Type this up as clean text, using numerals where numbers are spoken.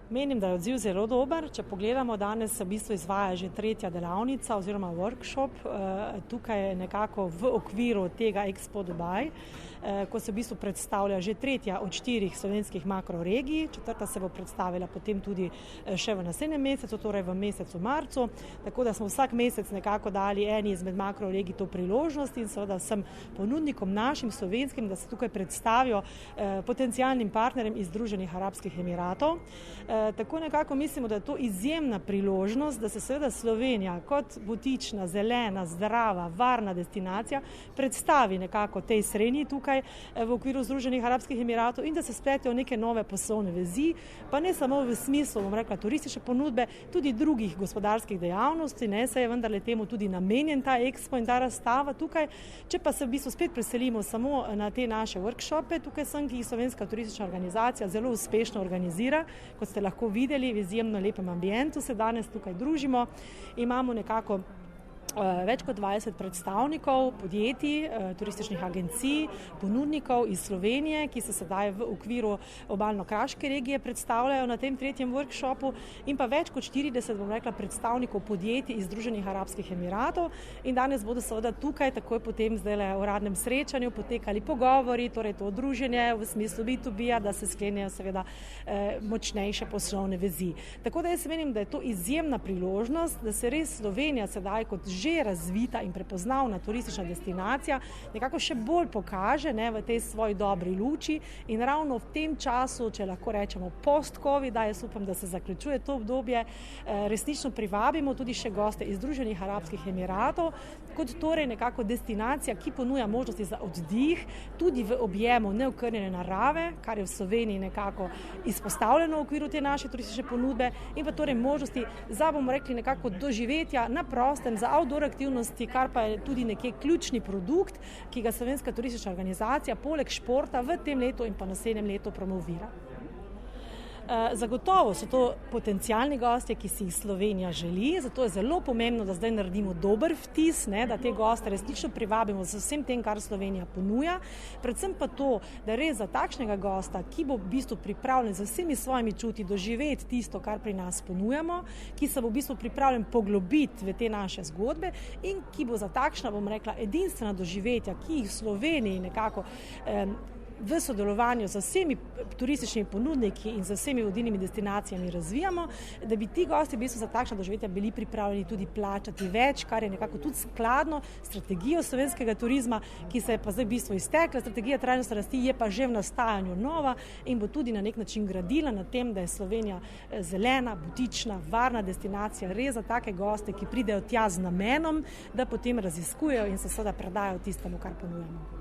Menim, da je odziv zelo dober. Če pogledamo, danes se v bistvu izvaja že 3. delavnica oziroma workshop, tukaj nekako v okviru tega Expo Dubai, ko se v bistvu predstavlja že 3. od 4 slovenskih makroregij, 4. se bo predstavila potem tudi še v naslednjem mesecu, torej v mesecu marcu, tako da smo vsak mesec nekako dali eni izmed makroregij to priložnost in seveda vsem ponudnikom našim slovenskim, da se tukaj predstavijo potencialnim partnerjem iz Združenih arabskih emiratov. Tako nekako mislimo, da je to izjemna priložnost, da se seveda Slovenija kot butična, zelena, zdrava, varna destinacija predstavi nekako tej srednji tukaj v okviru Združenih arabskih emiratov in da se spletijo neke nove poslovne vezi, pa ne samo v smislu, bom rekla, turistične ponudbe, tudi drugih gospodarskih dejavnosti, ne, saj je vendarle temu tudi namenjen ta Expo in ta razstava tukaj. Če pa se v bistvu spet preselimo samo na te naše workshope, tukaj sem, ki jih Slovenska turistična organizacija zelo uspešno organizira, kot ste lahko videli, v izjemno lepem ambientu se danes tukaj družimo. Imamo nekako več kot 20 predstavnikov, podjetij, turističnih agencij, ponudnikov iz Slovenije, ki se sedaj v okviru obalno-kraške regije predstavljajo na tem 3. workshopu in pa več kot 40, bom rekla, predstavnikov podjetij iz Združenih arabskih emiratov in danes bodo seveda tukaj takoj potem zdajle v uradnem srečanju potekali pogovori, torej to druženje v smislu B2B-ja, da se sklenejo seveda močnejše poslovne vezi. Tako da jaz menim, da je to izjemna priložnost, da se res Slovenija sedaj kot že razvita in prepoznavna turistična destinacija nekako še bolj pokaže, ne, v tej svoji dobri luči in ravno v tem času, če lahko rečemo post-covid, jaz upam, da se zaključuje to obdobje, resnično privabimo tudi še goste iz Združenih arabskih emiratov, kot torej nekako destinacija, ki ponuja možnosti za oddih, tudi v objemu neokrnjene narave, kar je v Sloveniji nekako izpostavljeno v okviru te naše turistične ponudbe in pa torej možnosti za, bomo rekli, nekako doživetja na prostem, za outdoor aktivnosti, kar pa je tudi nekje ključni produkt, ki ga Slovenska turistična organizacija poleg športa v tem letu in pa naslednjem letu promovira. Zagotovo so to potencialni gostje, ki si jih Slovenija želi, zato je zelo pomembno, da zdaj naredimo dober vtis, ne, da te goste resnično privabimo z vsem tem, kar Slovenija ponuja. Predvsem pa to, da res za takšnega gosta, ki bo v bistvu pripravljen z vsemi svojimi čuti doživeti tisto, kar pri nas ponujamo, ki se bo v bistvu pripravljen poglobiti v te naše zgodbe in ki bo za takšna, bom rekla, edinstvena doživetja, ki jih v Sloveniji nekako v sodelovanju z vsemi turističnimi ponudniki in z vsemi vodilnimi destinacijami razvijamo, da bi ti gosti v bistvu za takšna doživetja bili pripravljeni tudi plačati več, kar je nekako tudi skladno s strategijo slovenskega turizma, ki se je pa zdaj v bistvu iztekla. Strategija trajnostne rasti je pa že v nastajanju nova in bo tudi na nek način gradila na tem, da je Slovenija zelena, butična, varna destinacija, res za take goste, ki pridejo tja z namenom, da potem raziskujejo in se seveda predajo tistemu, kar ponujamo.